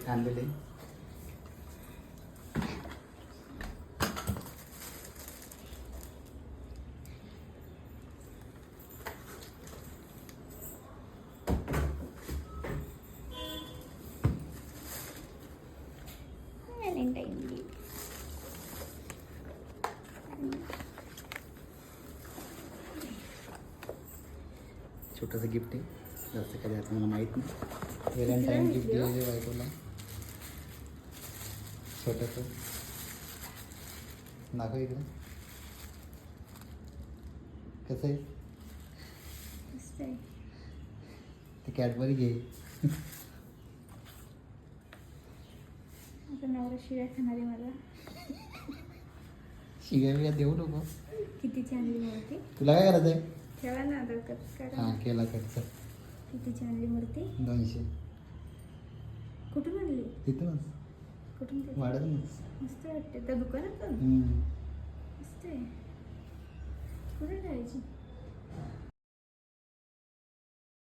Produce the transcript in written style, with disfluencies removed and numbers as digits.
आणलेले. छोटंसं गिफ्ट आहे, जास्त काय द्यायचं मला माहीत नाही. व्हॅलेंटाईन गिफ्ट दिलेले बायकोला छोटंसं. दाखव इकडं कसं आहे. ते कॅडबरी घे. नवरा शिव्या खाणारी मला. शिव्या देऊ नको. कितीची आणली मूर्ती? तुला काय करायचं आहे? ठेवा ना करा. हां केला खर्च. कितीची आणली मूर्ती? 200. कुठून आणली? तिथूनच कुठून? वाढत. मस्त वाटते त्या दुकानात.